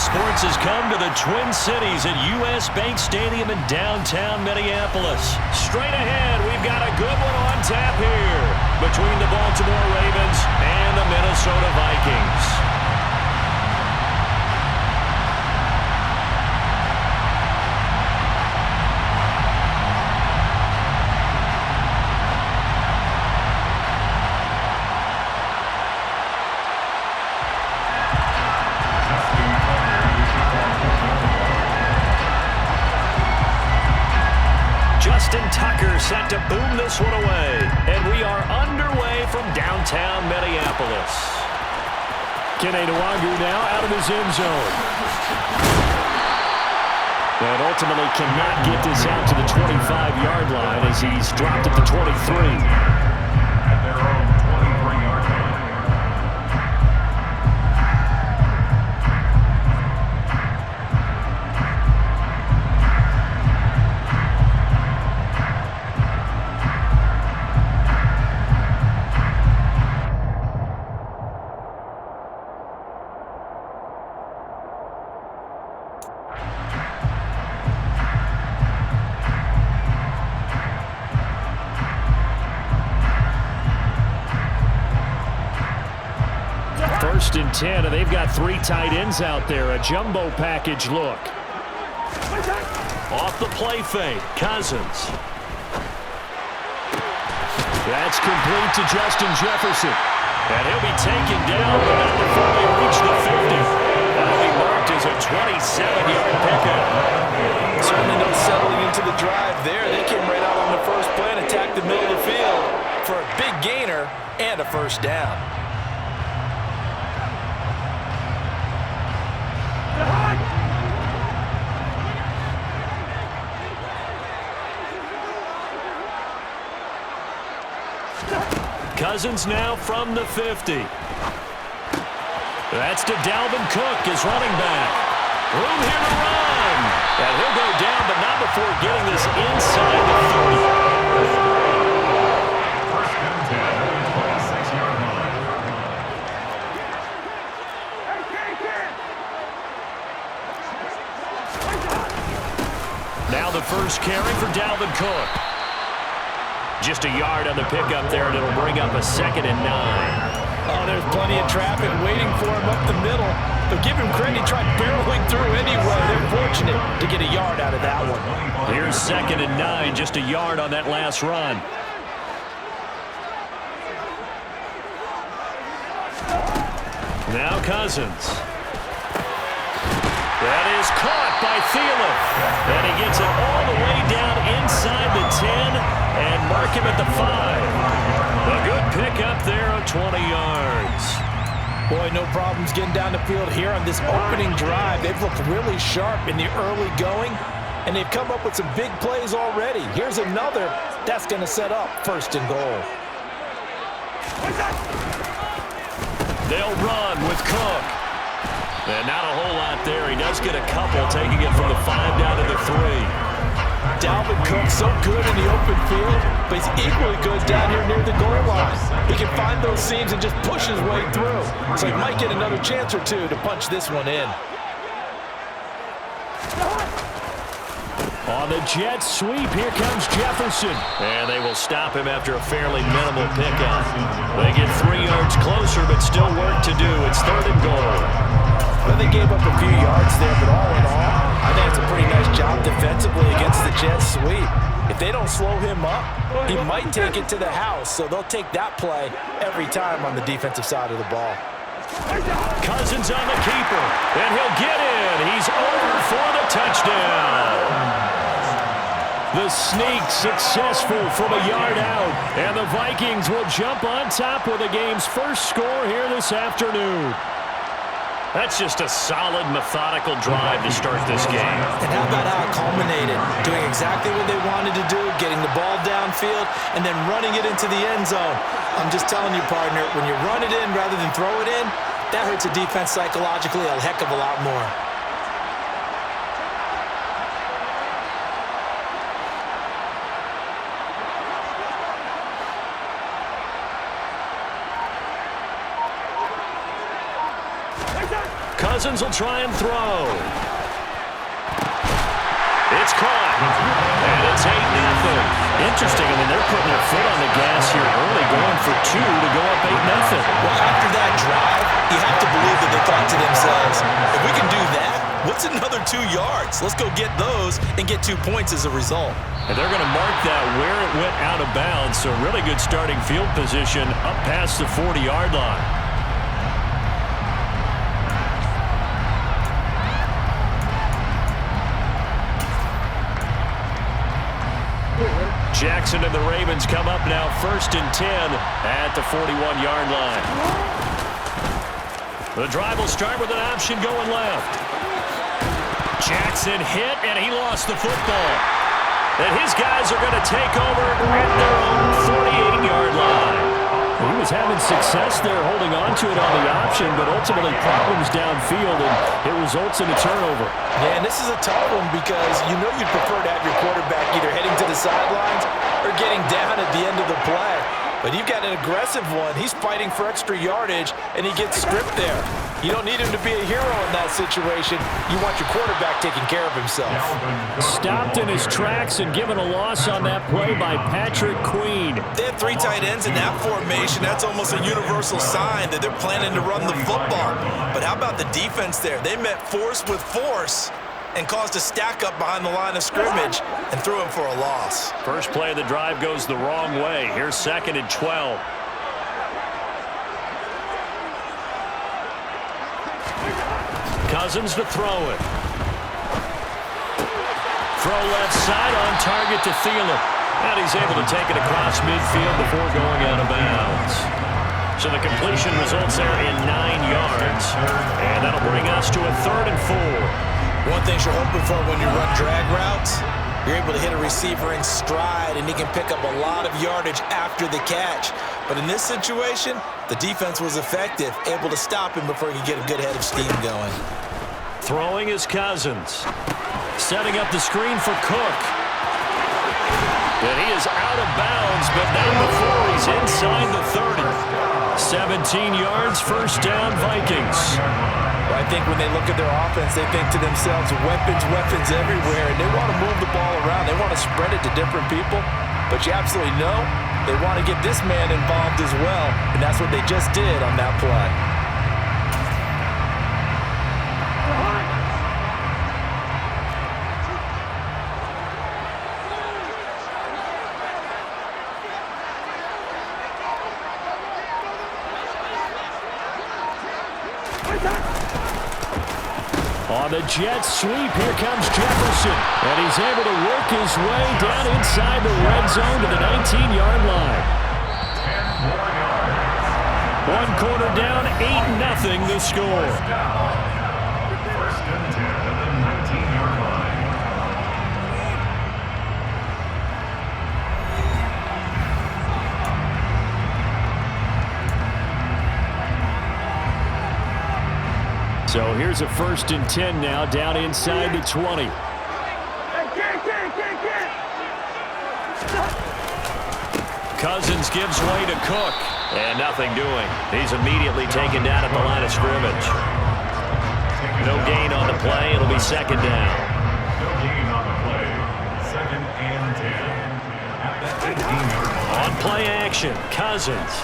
sports has come to the Twin Cities at U.S. Bank Stadium in downtown Minneapolis. Straight ahead, we've got a good one on tap here between the Baltimore Ravens and the Minnesota Vikings. Set to boom this one away. And we are underway from downtown Minneapolis. Kenny Nwagu now out of his end zone. And ultimately cannot get this out to the 25-yard line as he's dropped at the 23. First and 10, and they've got three tight ends out there. A jumbo package look. Off the play fake, Cousins. That's complete to Justin Jefferson. And he'll be taken down, but not before they reach the 50. That'll be marked as a 27-yard pickup. Certainly no settling into the drive there. They came right out on the first play and attacked the middle of the field for a big gainer and a first down. Cousins now from the 50. That's to Dalvin Cook, his running back. Room here to run. And he'll go down, but not before getting this inside the 30. Now the first carry for Dalvin Cook. Just a yard on the pickup there, and it'll bring up a 2nd and 9. Oh, there's plenty of traffic waiting for him up the middle. But give him credit, he tried barreling through anyway. They're fortunate to get a yard out of that one. Here's 2nd and 9, just a yard on that last run. Now Cousins. That is caught by Thielen. And he gets it all the way down inside the 10 and mark him at the 5. A good pickup there of 20 yards. Boy, no problems getting down the field here on this opening drive. They've looked really sharp in the early going, and they've come up with some big plays already. Here's another that's going to set up 1st and goal. They'll run with Cook. And not a whole lot there. He does get a couple, taking it from the 5 down to the 3. Dalvin Cook so good in the open field, but he's equally good down here near the goal line. He can find those seams and just push his way through. So he might get another chance or two to punch this one in. On the jet sweep, here comes Jefferson. And they will stop him after a fairly minimal pickup. They get 3 yards closer, but still work to do. It's 3rd and goal. Well, they gave up a few yards there, but all in all, I think it's a pretty nice job defensively against the jet sweep. If they don't slow him up, he might take it to the house, so they'll take that play every time on the defensive side of the ball. Cousins on the keeper, and he'll get in. He's over for the touchdown. The sneak successful from a yard out, and the Vikings will jump on top with the game's first score here this afternoon. That's just a solid, methodical drive to start this game. And how about how it culminated? Doing exactly what they wanted to do, getting the ball downfield, and then running it into the end zone. I'm just telling you, partner, when you run it in rather than throw it in, that hurts a defense psychologically a heck of a lot more. Cousins will try and throw. It's caught. And it's 8-0. Interesting. I mean, they're putting their foot on the gas here early, going for 2 to go up 8-0. Well, after that drive, you have to believe that they thought to themselves, if we can do that, what's another 2 yards? Let's go get those and get 2 points as a result. And they're going to mark that where it went out of bounds. So really good starting field position up past the 40-yard line. Jackson and the Ravens come up now 1st and 10 at the 41-yard line. The drive will start with an option going left. Jackson hit, and he lost the football. And his guys are going to take over at their own 48-yard line. He was having success there holding on to it on the option, but ultimately problems downfield, and it results in a turnover. Yeah, and this is a tough one because you know you'd prefer to have your quarterback either heading to the sidelines or getting down at the end of the play. But you've got an aggressive one. He's fighting for extra yardage, and he gets stripped there. You don't need him to be a hero in that situation. You want your quarterback taking care of himself. Stopped in his tracks and given a loss on that play by Patrick Queen. They have 3 tight ends in that formation. That's almost a universal sign that they're planning to run the football. But how about the defense there? They met force with force and caused a stack up behind the line of scrimmage and threw him for a loss. First play of the drive goes the wrong way. Here's 2nd and 12. Cousins to throw it. Throw left side on target to Thielen. And he's able to take it across midfield before going out of bounds. So the completion results there in 9 yards. And that'll bring us to a 3rd and 4. One thing you're hoping for when you run drag routes, you're able to hit a receiver in stride, and he can pick up a lot of yardage after the catch. But in this situation, the defense was effective, able to stop him before he could get a good head of steam going. Throwing is Cousins. Setting up the screen for Cook. And he is out of bounds, but not before he's inside the 30. 17 yards, 1st down, Vikings. Well, I think when they look at their offense, they think to themselves, weapons everywhere, and they want to move the ball around. They want to spread it to different people, but you absolutely know they want to get this man involved as well, and that's what they just did on that play. On the jet sweep, here comes Jefferson. And he's able to work his way down inside the red zone to the 19-yard line. 1 quarter down, 8-0 the score. So here's a 1st and 10 now, down inside the 20. Cousins gives way to Cook, and nothing doing. He's immediately taken down at the line of scrimmage. No gain on the play. It'll be 2nd down. No gain on the play. 2nd and 10. On play action, Cousins.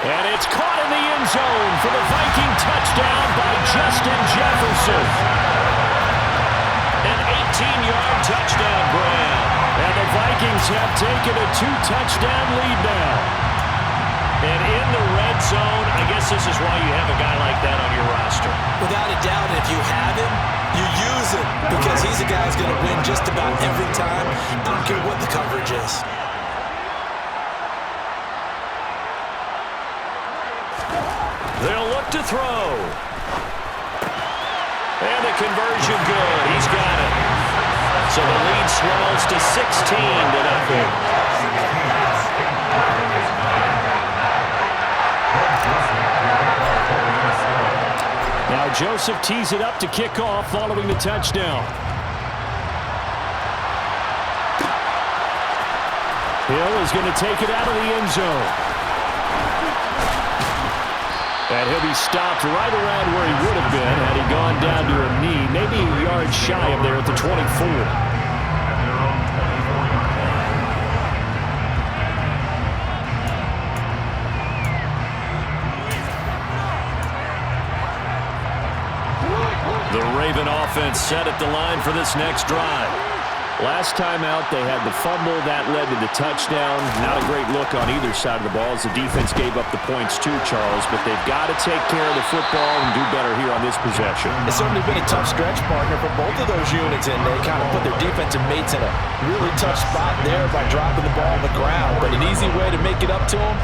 And it's caught in the end zone for the Viking touchdown by Justin Jefferson. An 18-yard touchdown grab. And the Vikings have taken a 2-touchdown lead now. And in the red zone, I guess this is why you have a guy like that on your roster. Without a doubt, if you have him, you use him because he's a guy who's going to win just about every time. I don't care what the coverage is. They'll look to throw. And the conversion good. He's got it. So the lead swells to 16-0. Now Joseph tees it up to kick off following the touchdown. Hill is going to take it out of the end zone. And he'll be stopped right around where he would have been had he gone down to a knee, maybe a yard shy of there at the 24. The Raven offense set at the line for this next drive. Last time out, they had the fumble. That led to the touchdown. Not a great look on either side of the ball as the defense gave up the points too, Charles. But they've got to take care of the football and do better here on this possession. It's certainly been a tough stretch, partner, for both of those units, and they kind of put their defensive mates in a really tough spot there by dropping the ball on the ground. But an easy way to make it up to them,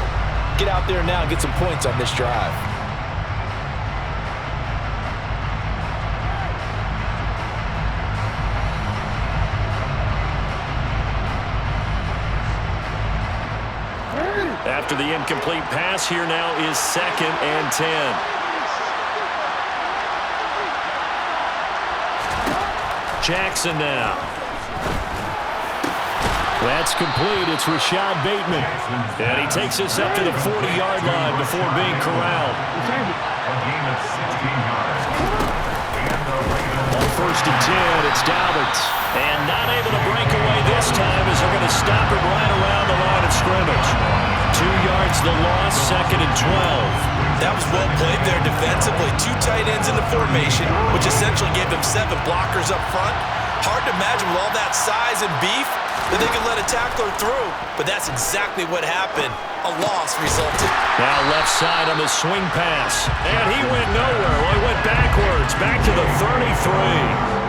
get out there now and get some points on this drive. After the incomplete pass, here now is 2nd and 10. Jackson now. That's complete. It's Rashad Bateman. And he takes us up to the 40-yard line before being corralled. On 1st and 10, it's Dalbert. And not able to break away this time as they're going to stop him right around the line of scrimmage. 2 yards the loss, 2nd and 12. That was well played there defensively. 2 tight ends in the formation, which essentially gave them 7 blockers up front. Hard to imagine with all that size and beef that they could let a tackler through, but that's exactly what happened. A loss resulted. Now left side on the swing pass, and he went nowhere. Well, he went backwards, back to the 33.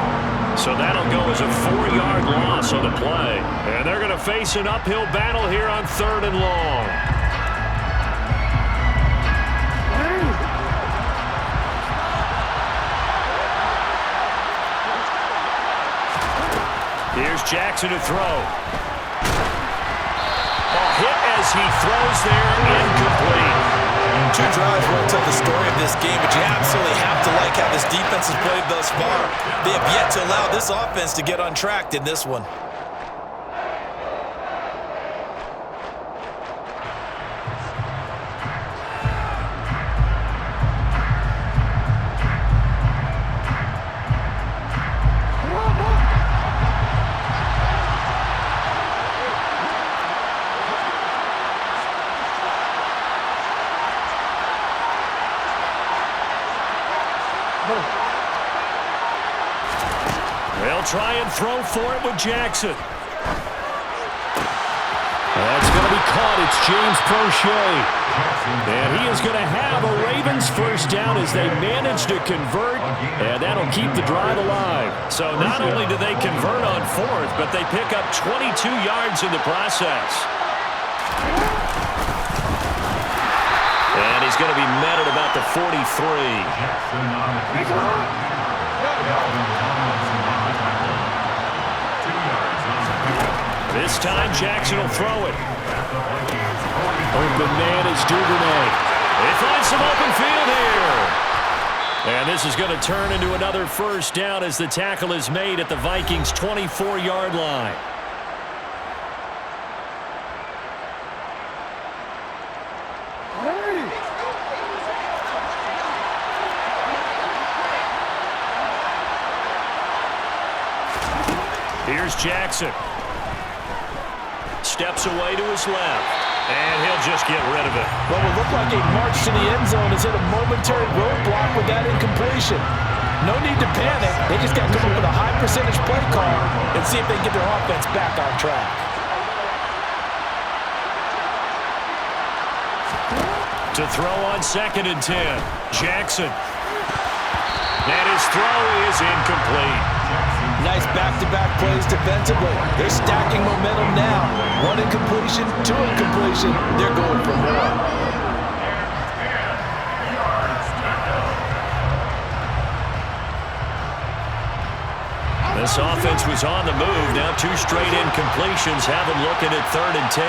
So that'll go as a 4-yard loss on the play. And they're going to face an uphill battle here on 3rd and long. Here's Jackson to throw. Ball hit as he throws there, incomplete. 2 drives won't tell the story of this game, but you absolutely have to like how this defense has played thus far. They have yet to allow this offense to get on track in this one. They'll try and throw for it with Jackson. That's going to be caught. It's James Prochet. And he is going to have a Ravens first down as they manage to convert, and that'll keep the drive alive. So not only do they convert on 4th, but they pick up 22 yards in the process. And he's going to be met at about the 43. This time, Jackson will throw it. Open man is Duvernay. They find some open field here. And this is going to turn into another first down as the tackle is made at the Vikings' 24-yard line. Here's Jackson. Steps away to his left, and he'll just get rid of it. Well, it looked like a march to the end zone has hit a momentary roadblock with that incompletion. No need to panic. They just got to come up with a high percentage play call and see if they can get their offense back on track. To throw on 2nd and 10, Jackson. And his throw is incomplete. Nice back-to-back plays defensively. They're stacking momentum now. 1 incompletion, 2 incompletion. They're going for more. This offense was on the move. Now 2 straight incompletions have them looking at 3rd and 10.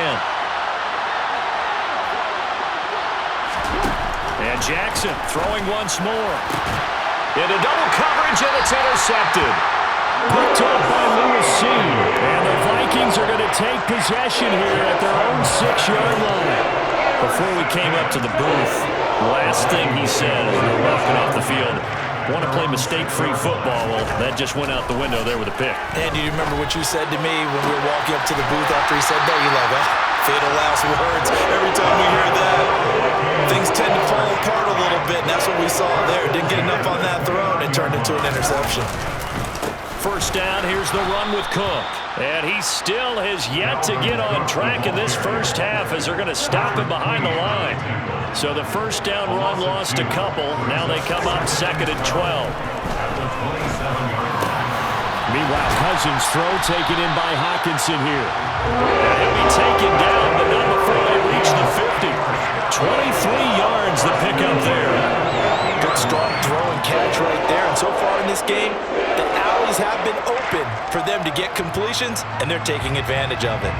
And Jackson throwing once more. Into double coverage, and it's intercepted. Picked up by Lewis C. And the Vikings are going to take possession here at their own 6-yard line. Before we came up to the booth, Last thing he said as they're walking off the field, want to play mistake-free football. Well, that just went out the window there with a pick. And do you remember what you said to me when we were walking up to the booth after he said that? You're like, oh, fatal last words. Every time we hear that, things tend to fall apart a little bit, and that's what we saw there. Didn't get enough on that throw, and it turned into an interception. First down, here's the run with Cook. And he still has yet to get on track in this first half as they're going to stop him behind the line. So the first down run lost a couple. Now they come up 2nd and 12. Meanwhile, Cousins' throw taken in by Hawkinson here. And he'll be taken down, but not before they reach the 50. 23 yards the pickup there. Good strong throw and catch right there. And so far in this game, the alleys have been open for them to get completions, and they're taking advantage of it.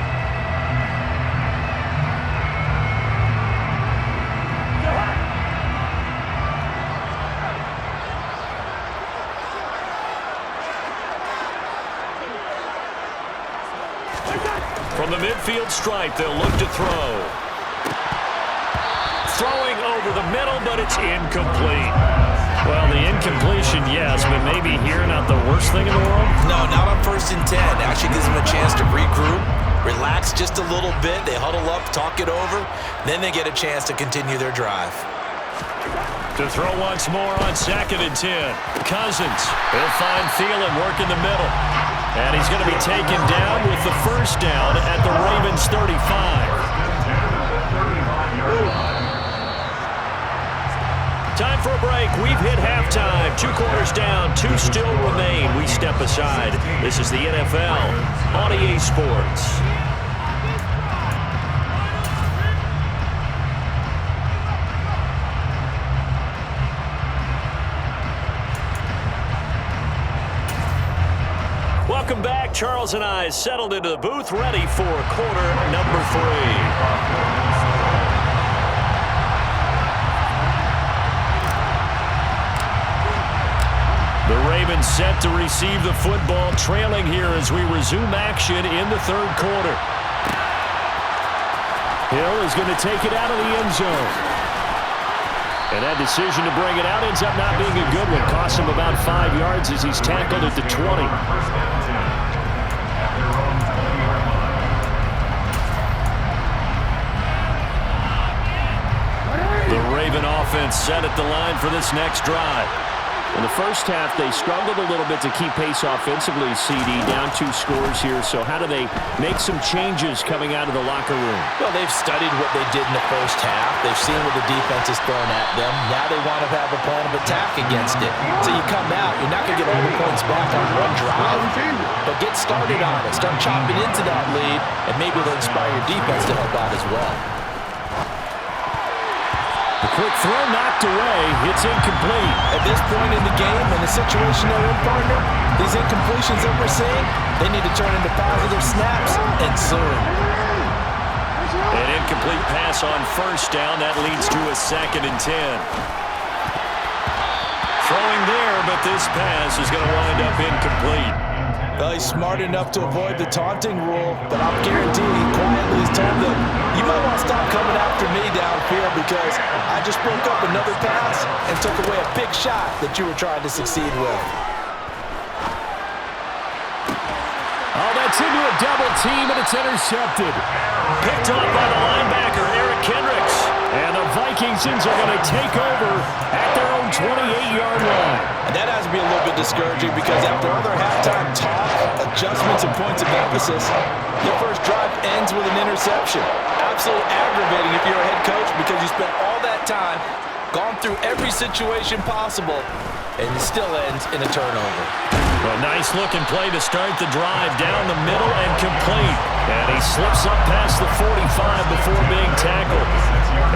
From the midfield stripe, they'll look to throw. Throwing over the middle, but it's incomplete. Well, the incompletion, yes, but maybe here not the worst thing in the world? No, not on 1st and 10. Actually gives them a chance to regroup, relax just a little bit. They huddle up, talk it over. Then they get a chance to continue their drive. To throw once more on 2nd and 10. Cousins, he'll find Thielen working the middle. And he's going to be taken down with the first down at the Ravens' 35. Time for a break. We've hit halftime. 2 quarters down, 2 still remain. We step aside. This is the NFL on EA Sports. Welcome back. Charles and I settled into the booth, ready for quarter number 3. The Ravens set to receive the football, trailing here as we resume action in the 3rd quarter. Hill is going to take it out of the end zone. And that decision to bring it out ends up not being a good one. Costs him about 5 yards as he's tackled at the 20. The Raven offense set at the line for this next drive. In the first half, they struggled a little bit to keep pace offensively, CD, down 2 scores here. So how do they make some changes coming out of the locker room? Well, they've studied what they did in the first half. They've seen what the defense is throwing at them. Now they want to have a plan of attack against it. So you come out, you're not going to get all the points back on one drive, but get started on it. Start chopping into that lead, and maybe it'll inspire your defense to help out as well. The quick throw knocked away. It's incomplete. At this point in the game, in the situation they're in, partner, these incompletions that we're seeing, they need to turn into positive snaps, and soon. An incomplete pass on first down. That leads to a 2nd and 10. Throwing there, but this pass is going to wind up incomplete. Well, he's smart enough to avoid the taunting rule, but I'll guarantee he quietly has told them, you might want to stop coming after me downfield because I just broke up another pass and took away a big shot that you were trying to succeed with. Oh, that's into a double team, and it's intercepted. Picked up by the linebacker, Eric Kendricks. And the Vikings are going to take over at their own 28-yard line. And that has to be a little bit discouraging because after all their halftime talk, adjustments, and points of emphasis, the first drive ends with an interception. Absolutely aggravating if you're a head coach because you spent all that time, gone through every situation possible, and it still ends in a turnover. A nice-looking play to start the drive down the middle and complete. And he slips up past the 45 before being tackled.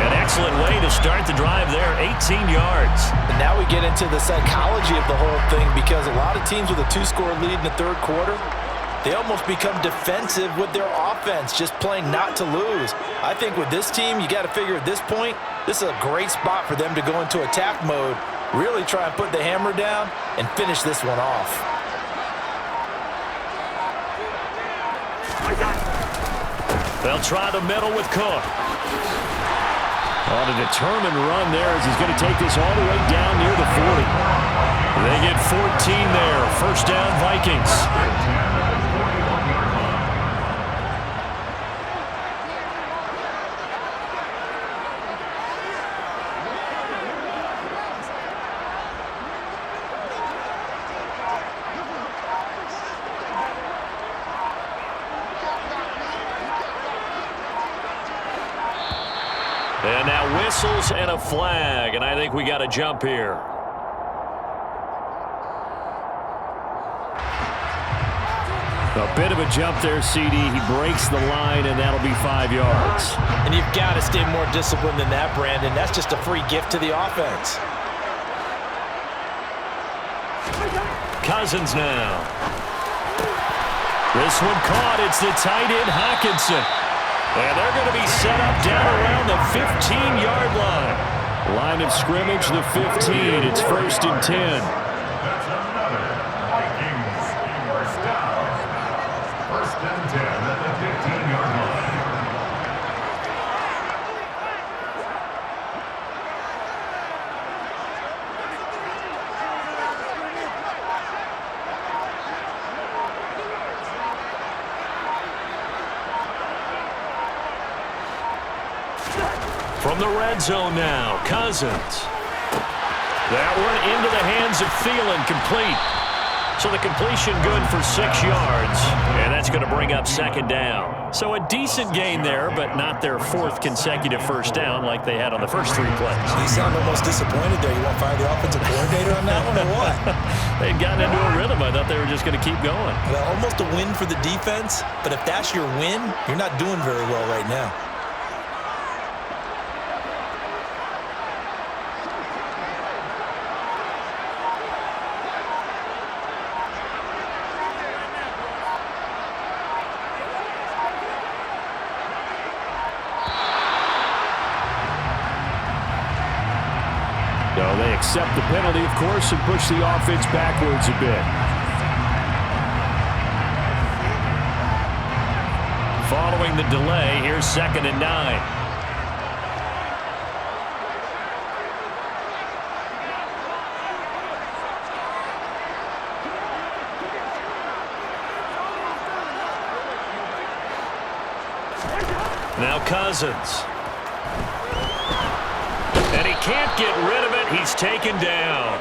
An excellent way to start the drive there, 18 yards. And now we get into the psychology of the whole thing because a lot of teams with a 2-score lead in the 3rd quarter, they almost become defensive with their offense, just playing not to lose. I think with this team, you got to figure at this point, this is a great spot for them to go into attack mode, really try and put the hammer down and finish this one off. They'll try the middle with Cook. On a determined run there as he's going to take this all the way down near the 40. They get 14 there. First down, Vikings. And now whistles and a flag, and I think we got a jump here. A bit of a jump there, CD. He breaks the line, and that'll be 5 yards. And you've got to stay more disciplined than that, Brandon. That's just a free gift to the offense. Cousins now. This one caught. It's the tight end, Hockenson. And they're going to be set up down around the 15-yard line. Line of scrimmage, the 15. It's 1st and 10. That's another Vikings first down. 1st and 10 at the 15-yard line. From the red zone now, Cousins. That one into the hands of Thielen, complete. So the completion good for 6 yards, and that's going to bring up 2nd down. So a decent gain there, but not their 4th consecutive first down like they had on the first 3 plays. You sound almost disappointed there. You want to fire the offensive coordinator on that one or what? They'd gotten into a rhythm. I thought they were just going to keep going. Well, almost a win for the defense, but if that's your win, you're not doing very well right now. So they accept the penalty, of course, and push the offense backwards a bit. Following the delay, here's 2nd and 9. Now Cousins. And he can't get rid of it. He's taken down.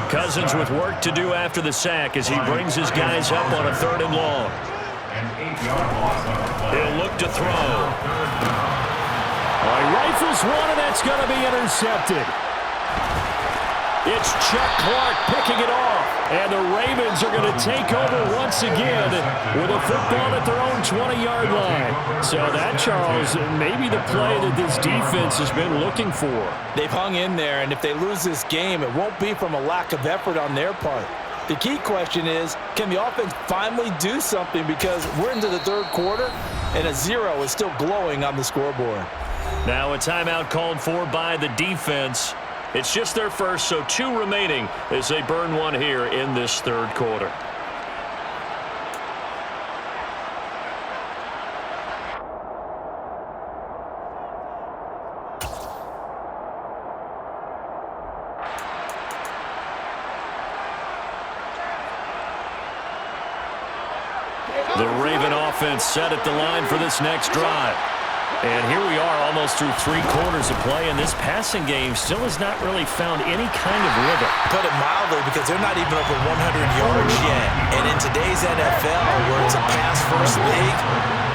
Cousins with work to do after the sack as he brings his guys up on a 3rd and long. He'll look to throw. He rifles one, and that's going to be intercepted. It's Chuck Clark picking it off. And the Ravens are going to take over once again with a football at their own 20-yard line. So that, Charles, maybe the play that this defense has been looking for. They've hung in there, and if they lose this game, it won't be from a lack of effort on their part. The key question is, can the offense finally do something? Because we're into the 3rd quarter, and a 0 is still glowing on the scoreboard. Now a timeout called for by the defense. It's just their first, so 2 remaining as they burn one here in this 3rd quarter. The Raven offense set at the line for this next drive. And here we are almost through 3 quarters of play, and this passing game still has not really found any kind of rhythm. Put it mildly, because they're not even over 100 yards yet. And in today's NFL, where it's a pass-first league,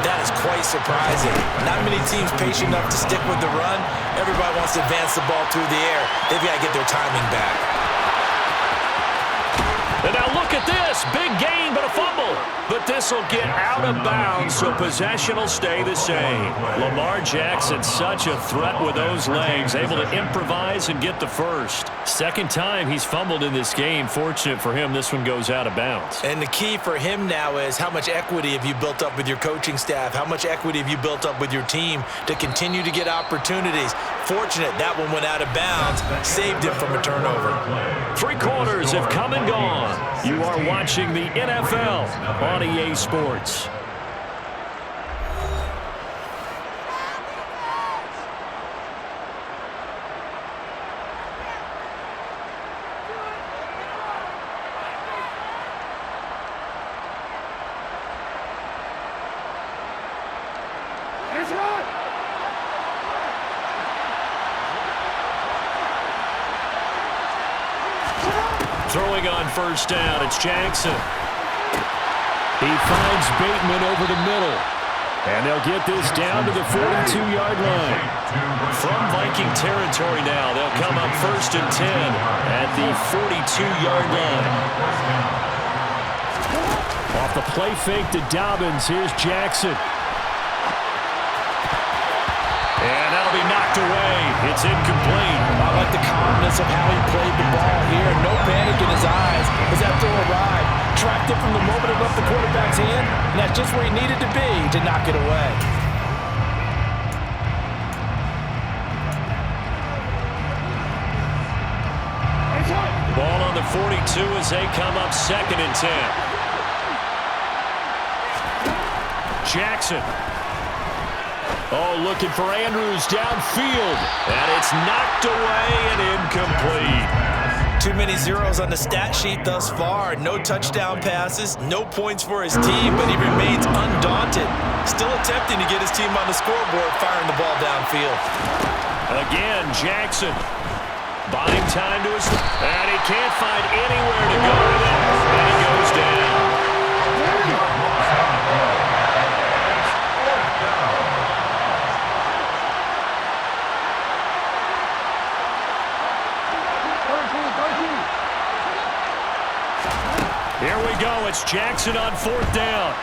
that is quite surprising. Not many teams patient enough to stick with the run. Everybody wants to advance the ball through the air. They've got to get their timing back. And now look at this. Big gain, but a fumble. But this will get out of bounds, so possession will stay the same. Lamar Jackson, such a threat with those legs, able to improvise and get the first. 2nd time he's fumbled in this game. Fortunate for him, this one goes out of bounds. And the key for him now is how much equity have you built up with your coaching staff? How much equity have you built up with your team to continue to get opportunities? Fortunate that one went out of bounds, saved him from a turnover. 3 quarters have come and gone. You are watching the NFL on EA Sports. Throwing on first down, it's Jackson. He finds Bateman over the middle. And they'll get this down to the 42-yard line. From Viking territory now, they'll come up 1st and 10 at the 42-yard line. Off the play fake to Dobbins, here's Jackson. And that'll be knocked away. It's incomplete. I like the calmness of how he played the ball here. No panic in his eyes as that throw arrived. Tracked it from the moment it left the quarterback's hand, and that's just where he needed to be to knock it away. Ball on the 42 as they come up 2nd and 10. Jackson. Oh, looking for Andrews downfield. And it's knocked away and incomplete. Too many zeros on the stat sheet thus far. No touchdown passes, no points for his team, but he remains undaunted. Still attempting to get his team on the scoreboard, firing the ball downfield. Again, Jackson. Buying time to his... And he can't find anywhere to go with it. And he goes down. Here we go. It's Jackson on 4th down.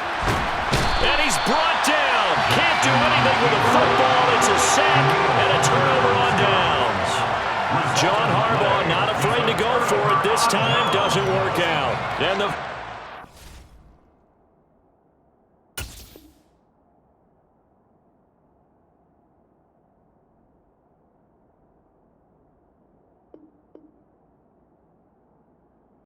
And he's brought down. Can't do anything with the football. It's a sack and a turnover on downs. John Harbaugh not afraid to go for it this time. Doesn't work out. And the